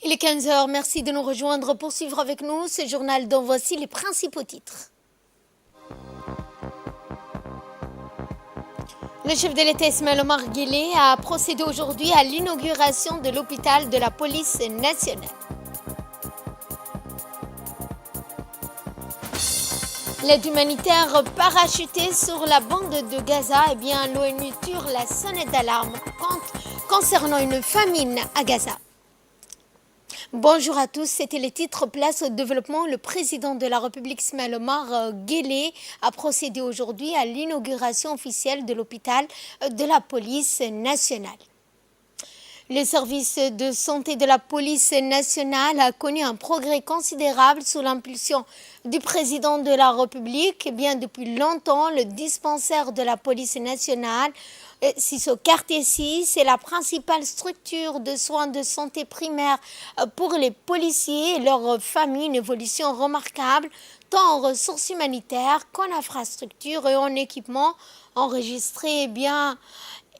Il est 15 heures, merci de nous rejoindre pour suivre avec nous ce journal dont voici les principaux titres. Le chef de l'État Ismaël Omar Guelleh a procédé aujourd'hui à l'inauguration de l'hôpital de la police nationale. L'aide humanitaire parachutée sur la bande de Gaza, l'ONU tire la sonnette d'alarme concernant une famine à Gaza. Bonjour à tous, c'était les titres. Place au développement. Le président de la République Ismaël Omar Guelleh a procédé aujourd'hui à l'inauguration officielle de l'hôpital de la police nationale. Le service de santé de la police nationale a connu un progrès considérable sous l'impulsion du président de la République. Depuis longtemps, le dispensaire de la police nationale, au quartier 6, est la principale structure de soins de santé primaire pour les policiers et leurs familles. Une évolution remarquable, tant en ressources humanitaires qu'en infrastructures et en équipements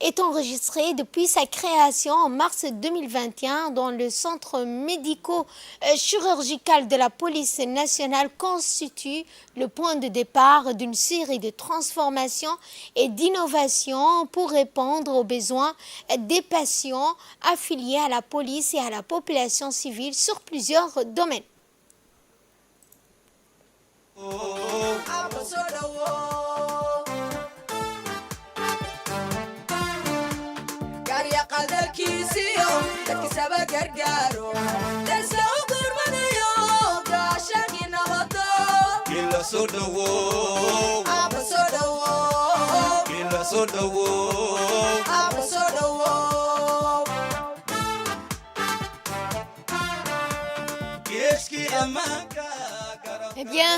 est enregistré depuis sa création en mars 2021 dans le centre médico-chirurgical de la police nationale constitue le point de départ d'une série de transformations et d'innovations pour répondre aux besoins des patients affiliés à la police et à la population civile sur plusieurs domaines.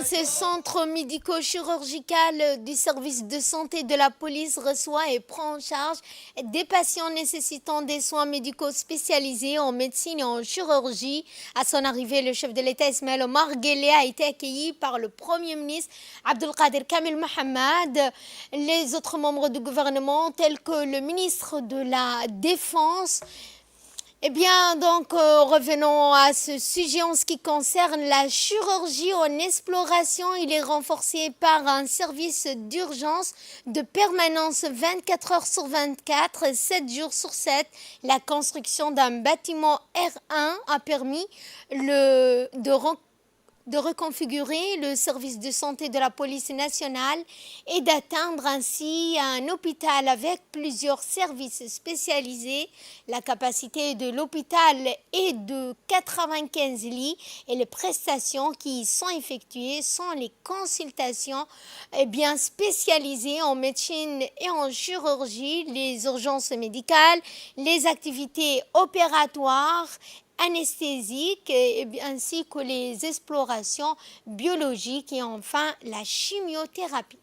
Ce centre médico-chirurgical du service de santé de la police reçoit et prend en charge des patients nécessitant des soins médicaux spécialisés en médecine et en chirurgie. À son arrivée, le chef de l'État Ismaël Omar Guelleh a été accueilli par le Premier ministre Abdelkader Kamel Mohamed. Les autres membres du gouvernement, tels que le ministre de la Défense. Revenons à ce sujet en ce qui concerne la chirurgie en exploration. Il est renforcé par un service d'urgence de permanence 24 heures sur 24, 7 jours sur 7. La construction d'un bâtiment R1 a permis de reconfigurer le service de santé de la police nationale et d'atteindre ainsi un hôpital avec plusieurs services spécialisés. La capacité de l'hôpital est de 95 lits et les prestations qui y sont effectuées sont les consultations spécialisées en médecine et en chirurgie, les urgences médicales, les activités opératoires, anesthésiques ainsi que les explorations biologiques et enfin la chimiothérapie.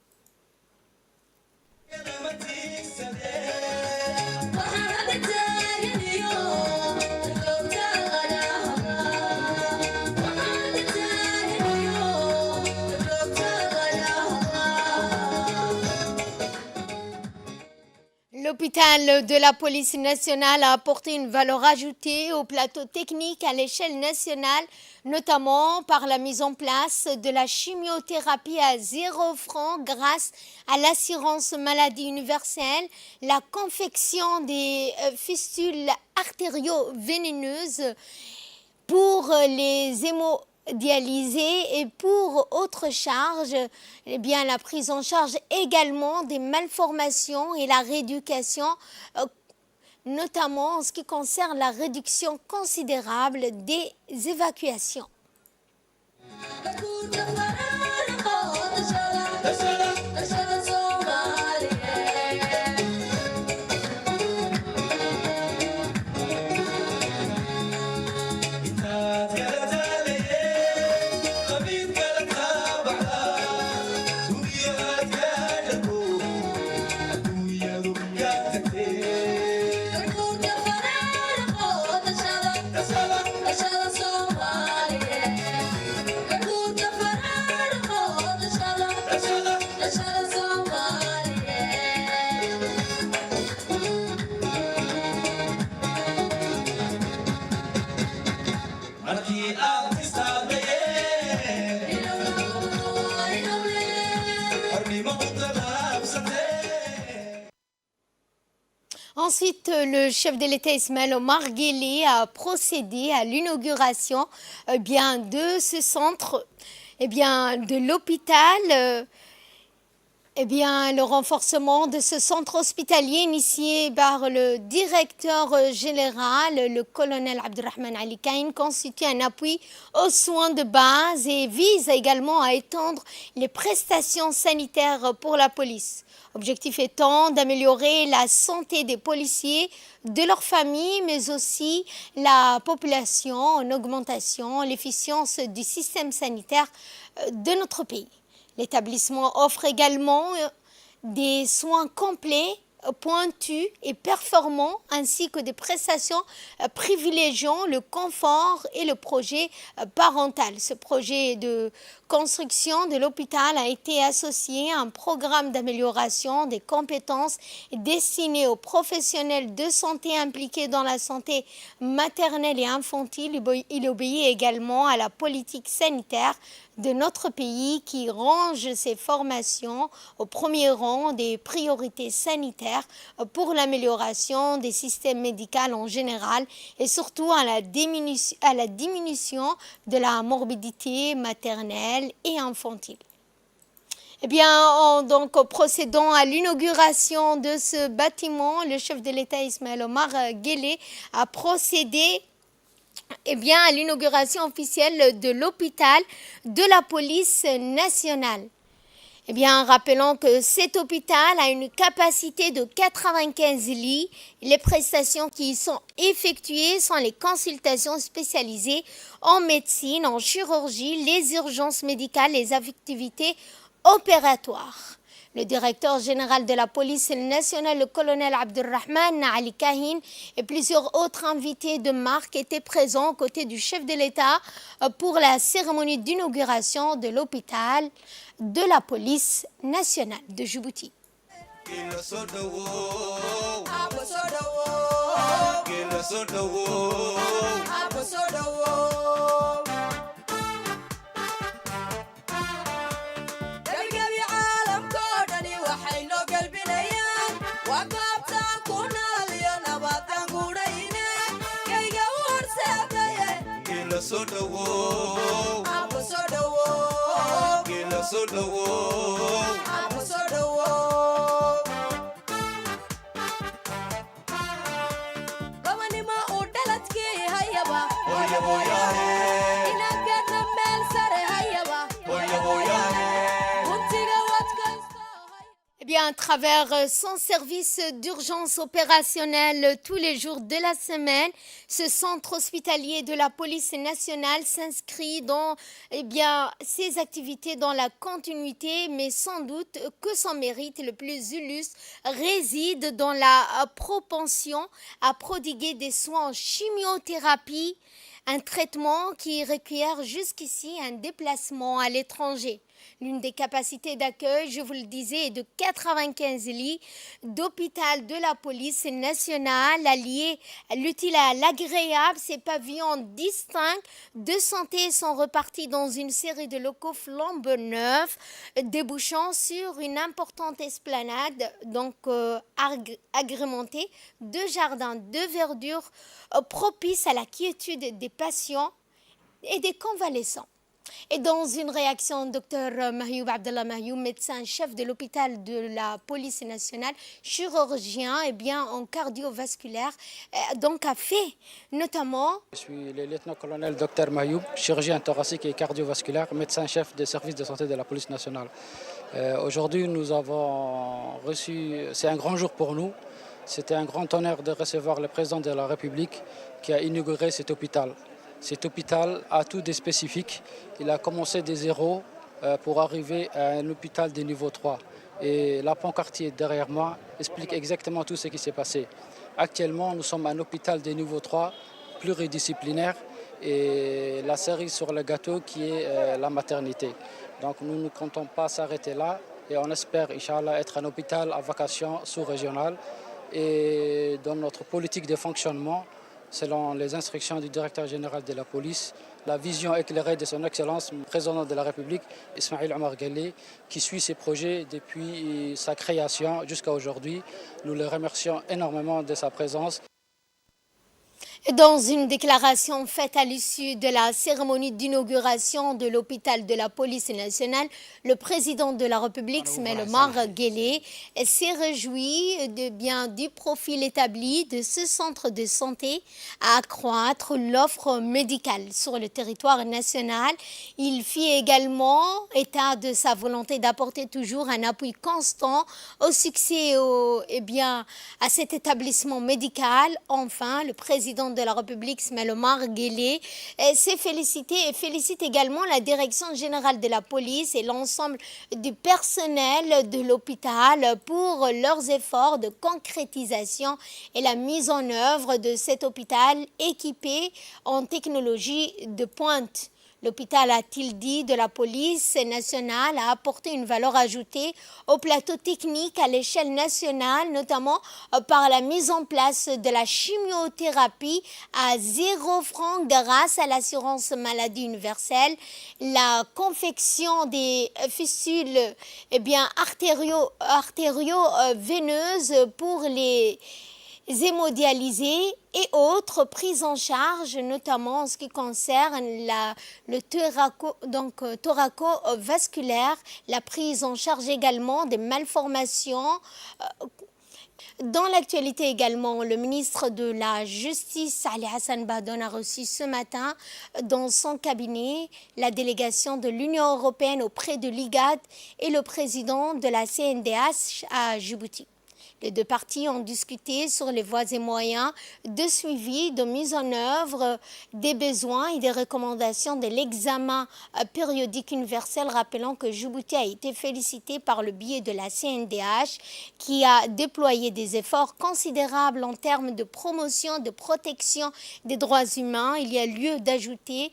L'hôpital de la police nationale a apporté une valeur ajoutée au plateau technique à l'échelle nationale, notamment par la mise en place de la chimiothérapie à 0 francs grâce à l'assurance maladie universelle, la confection des fistules artério-vénéneuses pour les hémodialysés et pour autres charges, la prise en charge également des malformations et la rééducation, notamment en ce qui concerne la réduction considérable des évacuations. Ensuite, le chef de l'État Ismaël Omar Guelleh a procédé à l'inauguration de ce centre, de l'hôpital. Le renforcement de ce centre hospitalier initié par le directeur général, le colonel Abdelrahman Ali Kain, constitue un appui aux soins de base et vise également à étendre les prestations sanitaires pour la police. Objectif étant d'améliorer la santé des policiers, de leurs familles, mais aussi la population en augmentation, l'efficience du système sanitaire de notre pays. L'établissement offre également des soins complets, pointus et performants, ainsi que des prestations privilégiant le confort et le projet parental. Ce projet de construction de l'hôpital a été associé à un programme d'amélioration des compétences destiné aux professionnels de santé impliqués dans la santé maternelle et infantile. Il obéit également à la politique sanitaire de notre pays qui range ses formations au premier rang des priorités sanitaires pour l'amélioration des systèmes médicaux en général et surtout à la diminution de la morbidité maternelle et infantile. En procédant à l'inauguration de ce bâtiment, le chef de l'État Ismaël Omar Guelleh a procédé à l'inauguration officielle de l'hôpital de la police nationale. Rappelons que cet hôpital a une capacité de 95 lits. Les prestations qui y sont effectuées sont les consultations spécialisées en médecine, en chirurgie, les urgences médicales, les activités opératoires. Le directeur général de la police nationale, le colonel Abdelrahman Ali Kahin, et plusieurs autres invités de marque étaient présents aux côtés du chef de l'État pour la cérémonie d'inauguration de l'hôpital de la police nationale de Djibouti. À travers son service d'urgence opérationnelle tous les jours de la semaine, ce centre hospitalier de la police nationale s'inscrit dans ses activités dans la continuité, mais sans doute que son mérite le plus illustre réside dans la propension à prodiguer des soins en chimiothérapie, un traitement qui requiert jusqu'ici un déplacement à l'étranger. L'une des capacités d'accueil, je vous le disais, est de 95 lits d'hôpital de la police nationale, alliés à l'utile à l'agréable. Ces pavillons distincts de santé sont repartis dans une série de locaux flambant neufs, débouchant sur une importante esplanade, agrémentée de jardins de verdure propices à la quiétude des patients et des convalescents. Et dans une réaction, Dr Mayoub Abdallah Mayoub, médecin-chef de l'hôpital de la police nationale, chirurgien en cardiovasculaire, a fait notamment... Je suis le lieutenant-colonel Dr Mayoub, chirurgien thoracique et cardiovasculaire, médecin-chef des services de santé de la police nationale. Aujourd'hui, nous avons reçu, c'est un grand jour pour nous, c'était un grand honneur de recevoir le président de la République qui a inauguré cet hôpital. Cet hôpital a tout de spécifique. Il a commencé de zéro pour arriver à un hôpital de niveau 3. Et la pancartier derrière moi explique exactement tout ce qui s'est passé. Actuellement, nous sommes un hôpital de niveau 3, pluridisciplinaire, et la cerise sur le gâteau qui est la maternité. Donc nous ne comptons pas s'arrêter là et on espère, Inch'Allah, être un hôpital à vocation sous-régionale. Et dans notre politique de fonctionnement, selon les instructions du directeur général de la police, la vision éclairée de son Excellence, le président de la République, Ismail Omar Guelleh, qui suit ses projets depuis sa création jusqu'à aujourd'hui. Nous le remercions énormément de sa présence. Dans une déclaration faite à l'issue de la cérémonie d'inauguration de l'hôpital de la police nationale, le président de la République, Ismail Omar Guelleh, s'est réjoui du profil établi de ce centre de santé à accroître l'offre médicale sur le territoire national. Il fit également état de sa volonté d'apporter toujours un appui constant au succès à cet établissement médical. Enfin, le président de la République, Ismail Omar Guelleh, s'est félicité et félicite également la Direction générale de la police et l'ensemble du personnel de l'hôpital pour leurs efforts de concrétisation et la mise en œuvre de cet hôpital équipé en technologie de pointe. L'hôpital, a-t-il dit, de la police nationale a apporté une valeur ajoutée au plateau technique à l'échelle nationale, notamment par la mise en place de la chimiothérapie à 0 francs grâce à l'assurance maladie universelle, la confection des fistules artério-veineuses pour les hémodialysés et autres prises en charge, notamment en ce qui concerne le thoraco-vasculaire, la prise en charge également des malformations. Dans l'actualité également, le ministre de la Justice, Ali Hassan Bahdon, a reçu ce matin dans son cabinet la délégation de l'Union européenne auprès de l'IGAD et le président de la CNDH à Djibouti. Les deux parties ont discuté sur les voies et moyens de suivi, de mise en œuvre des besoins et des recommandations de l'examen périodique universel, rappelant que Djibouti a été félicité par le biais de la CNDH qui a déployé des efforts considérables en termes de promotion, de protection des droits humains. Il y a lieu d'ajouter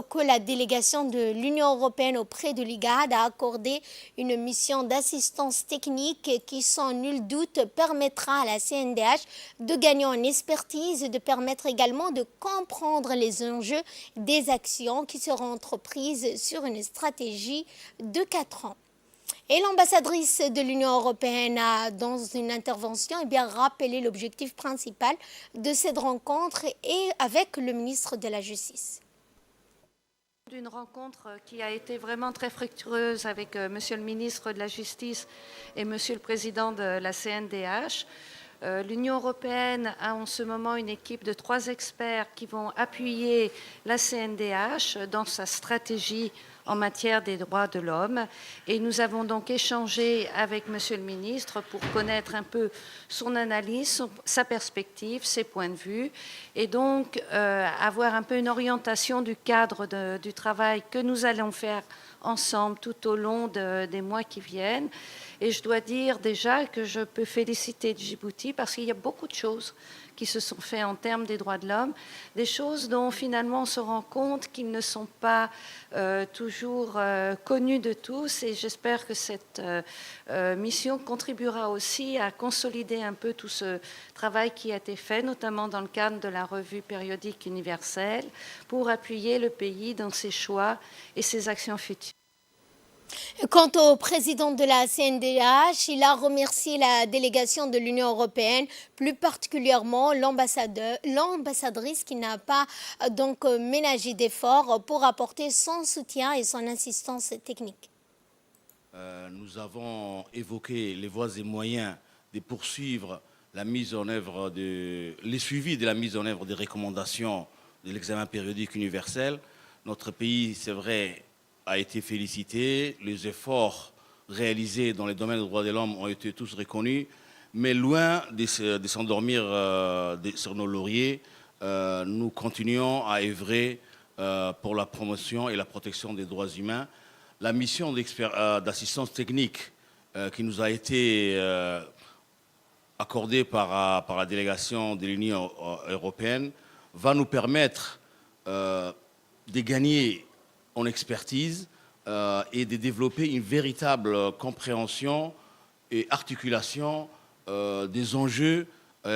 que la délégation de l'Union européenne auprès de l'IGAD a accordé une mission d'assistance technique qui, sans nul doute, permettra à la CNDH de gagner en expertise et de permettre également de comprendre les enjeux des actions qui seront entreprises sur une stratégie de 4 ans. Et l'ambassadrice de l'Union européenne a, dans une intervention, rappelé l'objectif principal de cette rencontre et avec le ministre de la Justice. D'une rencontre qui a été vraiment très fructueuse avec Monsieur le ministre de la Justice et Monsieur le président de la CNDH. L'Union européenne a en ce moment une équipe de 3 experts qui vont appuyer la CNDH dans sa stratégie en matière des droits de l'homme. Et nous avons donc échangé avec Monsieur le ministre pour connaître un peu son analyse, sa perspective, ses points de vue, et donc avoir un peu une orientation du cadre du travail que nous allons faire ensemble tout au long des mois qui viennent. Et je dois dire déjà que je peux féliciter Djibouti parce qu'il y a beaucoup de choses qui se sont faites en termes des droits de l'homme, des choses dont finalement on se rend compte qu'ils ne sont pas toujours connus de tous, et j'espère que cette mission contribuera aussi à consolider un peu tout ce travail qui a été fait, notamment dans le cadre de la revue périodique universelle, pour appuyer le pays dans ses choix et ses actions futures. Quant au président de la CNDH, il a remercié la délégation de l'Union européenne, plus particulièrement l'ambassadrice qui n'a pas donc ménagé d'efforts pour apporter son soutien et son assistance technique. Nous avons évoqué les voies et moyens de poursuivre la mise en œuvre les suivis de la mise en œuvre des recommandations de l'examen périodique universel. Notre pays, c'est vrai, a été félicité, les efforts réalisés dans les domaines des droits de l'homme ont été tous reconnus, mais loin de s'endormir sur nos lauriers, nous continuons à œuvrer pour la promotion et la protection des droits humains. La mission d'assistance technique qui nous a été accordée par la délégation de l'Union européenne va nous permettre de gagner en expertise et de développer une véritable compréhension et articulation des enjeux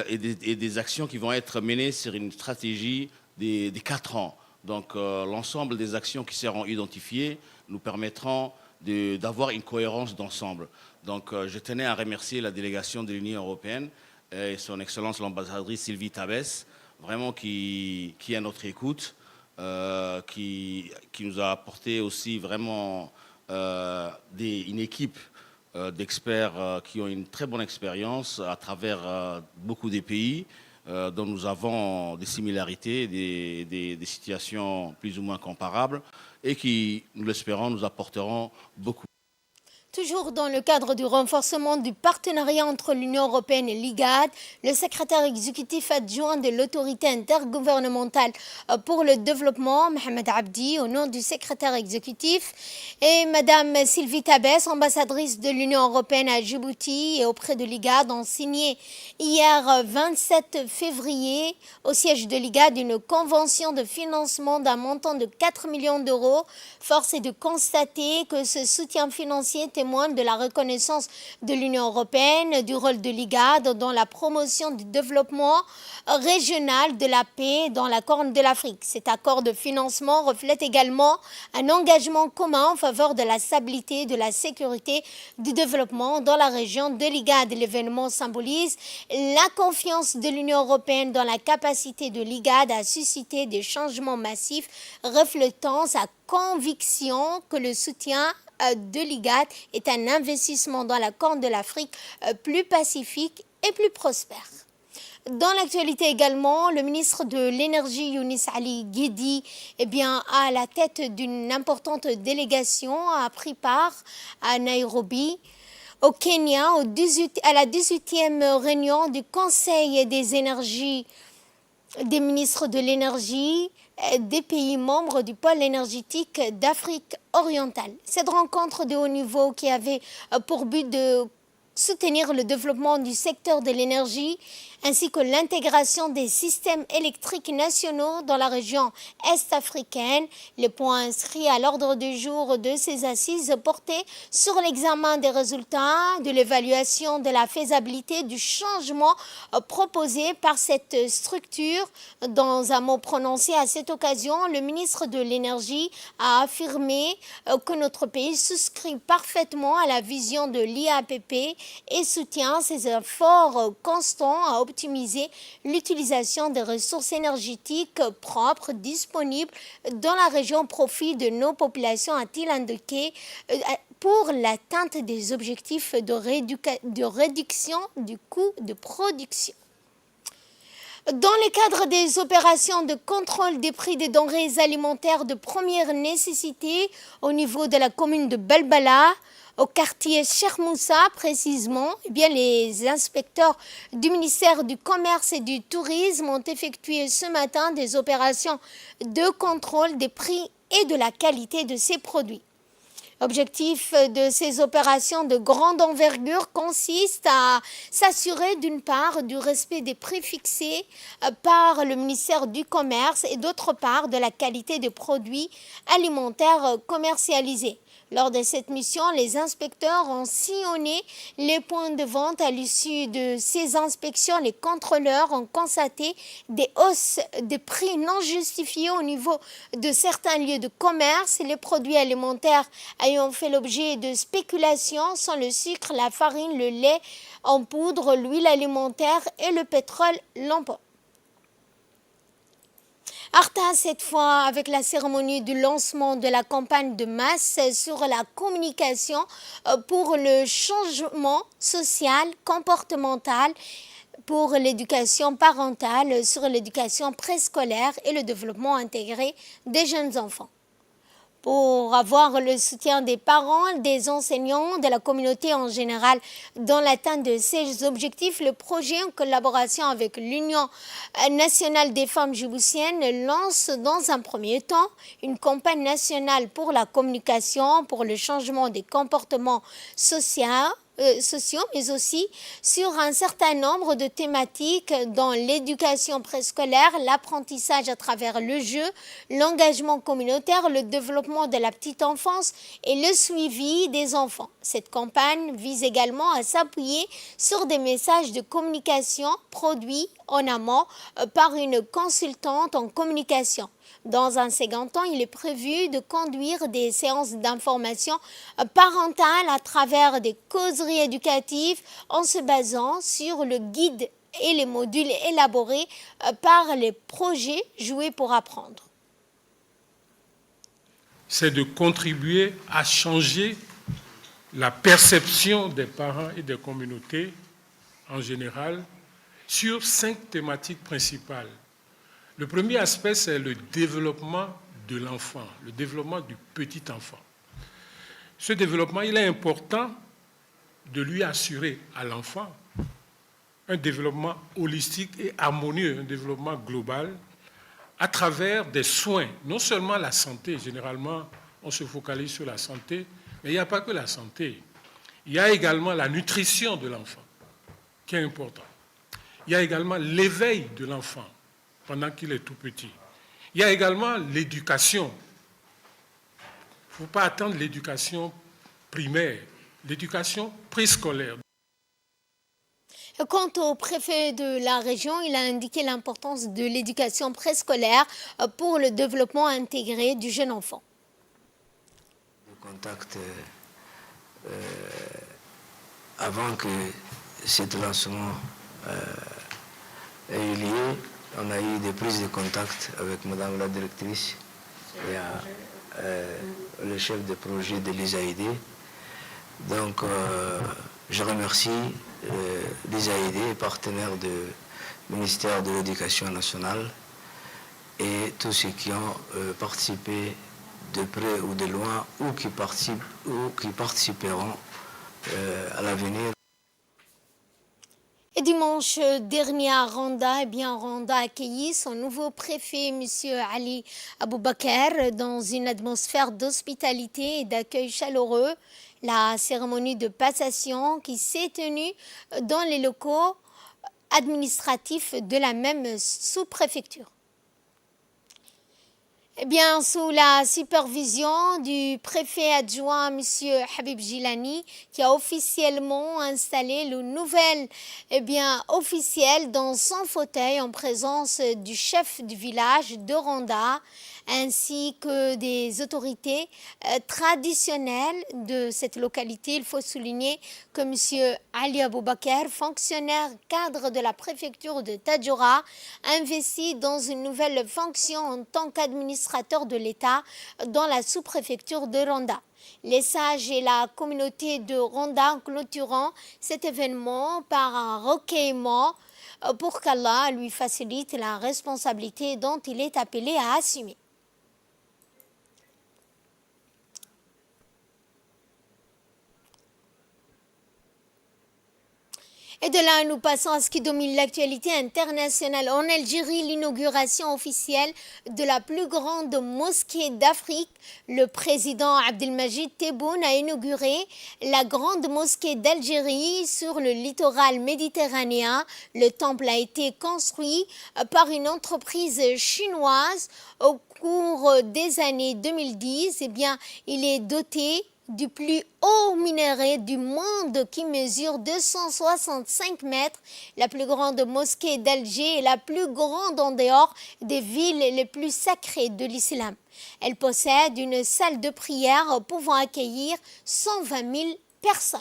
et des actions qui vont être menées sur une stratégie des 4 ans. Donc l'ensemble des actions qui seront identifiées nous permettront d'avoir une cohérence d'ensemble. Donc je tenais à remercier la délégation de l'Union européenne et son Excellence l'ambassadrice Sylvie Tabès, vraiment qui est à notre écoute, qui nous a apporté aussi vraiment une équipe d'experts qui ont une très bonne expérience à travers beaucoup des pays dont nous avons des similarités, des situations plus ou moins comparables et qui, nous l'espérons, nous apporteront beaucoup. Toujours dans le cadre du renforcement du partenariat entre l'Union européenne et l'IGAD, le secrétaire exécutif adjoint de l'autorité intergouvernementale pour le développement, Mohamed Abdi, au nom du secrétaire exécutif, et Madame Sylvie Tabès, ambassadrice de l'Union européenne à Djibouti et auprès de l'IGAD, ont signé hier 27 février au siège de l'IGAD une convention de financement d'un montant de 4 millions d'euros. Force est de constater que ce soutien financier témoigne de la reconnaissance de l'Union européenne, du rôle de l'IGAD dans la promotion du développement régional de la paix dans la Corne de l'Afrique. Cet accord de financement reflète également un engagement commun en faveur de la stabilité, de la sécurité, du développement dans la région de l'IGAD. L'événement symbolise la confiance de l'Union européenne dans la capacité de l'IGAD à susciter des changements massifs, reflétant sa conviction que le soutien de l'IGAD est un investissement dans la Corne de l'Afrique plus pacifique et plus prospère. Dans l'actualité également, le ministre de l'Énergie, Younis Ali Guedi, à la tête d'une importante délégation, a pris part à Nairobi, au Kenya, à la 18e réunion du Conseil des énergies des ministres de l'énergie des pays membres du pôle énergétique d'Afrique orientale. Cette rencontre de haut niveau qui avait pour but de soutenir le développement du secteur de l'énergie ainsi que l'intégration des systèmes électriques nationaux dans la région est-africaine. Les points inscrits à l'ordre du jour de ces assises portaient sur l'examen des résultats de l'évaluation de la faisabilité du changement proposé par cette structure. Dans un mot prononcé à cette occasion, le ministre de l'Énergie a affirmé que notre pays souscrit parfaitement à la vision de l'IAPP et soutient ses efforts constants à optimiser l'utilisation des ressources énergétiques propres disponibles dans la région au profit de nos populations, a-t-il indiqué, pour l'atteinte des objectifs de réduction du coût de production. Dans le cadre des opérations de contrôle des prix des denrées alimentaires de première nécessité au niveau de la commune de Balbala, au quartier Cheikh Moussa précisément, les inspecteurs du ministère du Commerce et du Tourisme ont effectué ce matin des opérations de contrôle des prix et de la qualité de ces produits. L'objectif de ces opérations de grande envergure consiste à s'assurer d'une part du respect des prix fixés par le ministère du Commerce et d'autre part de la qualité des produits alimentaires commercialisés. Lors de cette mission, les inspecteurs ont sillonné les points de vente. À l'issue de ces inspections, les contrôleurs ont constaté des hausses de prix non justifiées au niveau de certains lieux de commerce. Les produits alimentaires ayant fait l'objet de spéculations sont le sucre, la farine, le lait en poudre, l'huile alimentaire et le pétrole lampe. Arta, cette fois, avec la cérémonie du lancement de la campagne de masse sur la communication pour le changement social, comportemental, pour l'éducation parentale, sur l'éducation préscolaire et le développement intégré des jeunes enfants. Pour avoir le soutien des parents, des enseignants, de la communauté en général dans l'atteinte de ces objectifs, le projet en collaboration avec l'Union nationale des femmes djiboutiennes lance dans un premier temps une campagne nationale pour la communication, pour le changement des comportements sociaux, mais aussi sur un certain nombre de thématiques dans l'éducation préscolaire, l'apprentissage à travers le jeu, l'engagement communautaire, le développement de la petite enfance et le suivi des enfants. Cette campagne vise également à s'appuyer sur des messages de communication produits en amont par une consultante en communication. Dans un second temps, il est prévu de conduire des séances d'information parentale à travers des causeries éducatives en se basant sur le guide et les modules élaborés par les projets Jouer pour apprendre. C'est de contribuer à changer la perception des parents et des communautés en général sur 5 thématiques principales. Le premier aspect, c'est le développement de l'enfant, le développement du petit enfant. Ce développement, il est important de lui assurer à l'enfant un développement holistique et harmonieux, un développement global, à travers des soins, non seulement la santé, généralement on se focalise sur la santé, mais il n'y a pas que la santé. Il y a également la nutrition de l'enfant, qui est important. Il y a également l'éveil de l'enfant pendant qu'il est tout petit. Il y a également l'éducation. Il ne faut pas attendre l'éducation primaire, l'éducation préscolaire. Quant au préfet de la région, il a indiqué l'importance de l'éducation préscolaire pour le développement intégré du jeune enfant. Le contact avant que ce lancement ait eu lieu, on a eu des prises de contact avec Madame la directrice et le chef de projet de l'ISAID. Donc, je remercie l'ISAID, partenaire du ministère de l'Éducation nationale, et tous ceux qui ont participé de près ou de loin ou qui participeront à l'avenir. Et dimanche dernier à Randa, Randa a accueilli son nouveau préfet, M. Ali Aboubakar, dans une atmosphère d'hospitalité et d'accueil chaleureux. La cérémonie de passation qui s'est tenue dans les locaux administratifs de la même sous-préfecture. Sous la supervision du préfet adjoint, M. Habib Jilani, qui a officiellement installé le nouvel officiel dans son fauteuil en présence du chef du village de Randa, ainsi que des autorités traditionnelles de cette localité. Il faut souligner que M. Ali Aboubakar, fonctionnaire cadre de la préfecture de Tadjoura, investi dans une nouvelle fonction en tant qu'administrateur de l'État dans la sous-préfecture de Randa. Les sages et la communauté de Randa en clôturant cet événement par un recueillement pour qu'Allah lui facilite la responsabilité dont il est appelé à assumer. Et de là, nous passons à ce qui domine l'actualité internationale. En Algérie, l'inauguration officielle de la plus grande mosquée d'Afrique. Le président Abdelmajid Tebboune a inauguré la grande mosquée d'Algérie sur le littoral méditerranéen. Le temple a été construit par une entreprise chinoise au cours des années 2010. Il est doté du plus haut minaret du monde qui mesure 265 mètres. La plus grande mosquée d'Alger est la plus grande en dehors des villes les plus sacrées de l'islam. Elle possède une salle de prière pouvant accueillir 120 000 personnes.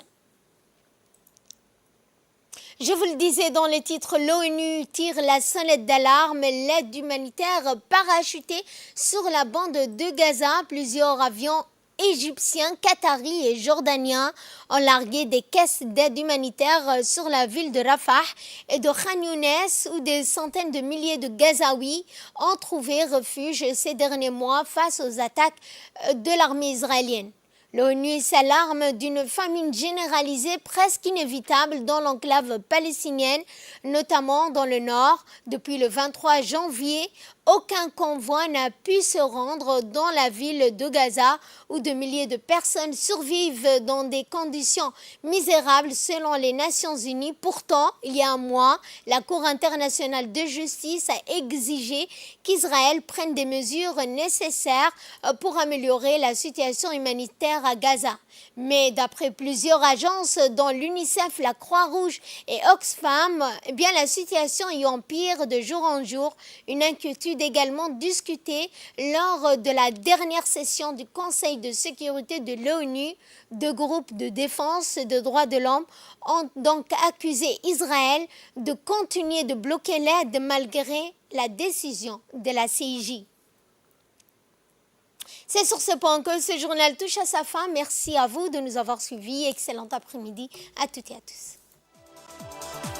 Je vous le disais dans les titres, l'ONU tire la sonnette d'alarme, l'aide humanitaire parachutée sur la bande de Gaza. Plusieurs avions égyptiens, qataris et jordaniens ont largué des caisses d'aide humanitaire sur la ville de Rafah et de Khan Younes, où des centaines de milliers de Gazaouis ont trouvé refuge ces derniers mois face aux attaques de l'armée israélienne. L'ONU s'alarme d'une famine généralisée presque inévitable dans l'enclave palestinienne, notamment dans le nord. Depuis le 23 janvier, aucun convoi n'a pu se rendre dans la ville de Gaza, où de milliers de personnes survivent dans des conditions misérables selon les Nations Unies. Pourtant, il y a un mois, la Cour internationale de justice a exigé qu'Israël prenne des mesures nécessaires pour améliorer la situation humanitaire à Gaza. Mais d'après plusieurs agences, dont l'UNICEF, la Croix-Rouge et Oxfam, la situation y empire de jour en jour. Une inquiétude fut également discuté lors de la dernière session du Conseil de sécurité de l'ONU. Deux groupes de défense des droits de l'homme ont donc accusé Israël de continuer de bloquer l'aide malgré la décision de la CIJ. C'est sur ce point que ce journal touche à sa fin. Merci à vous de nous avoir suivis. Excellent après-midi à toutes et à tous.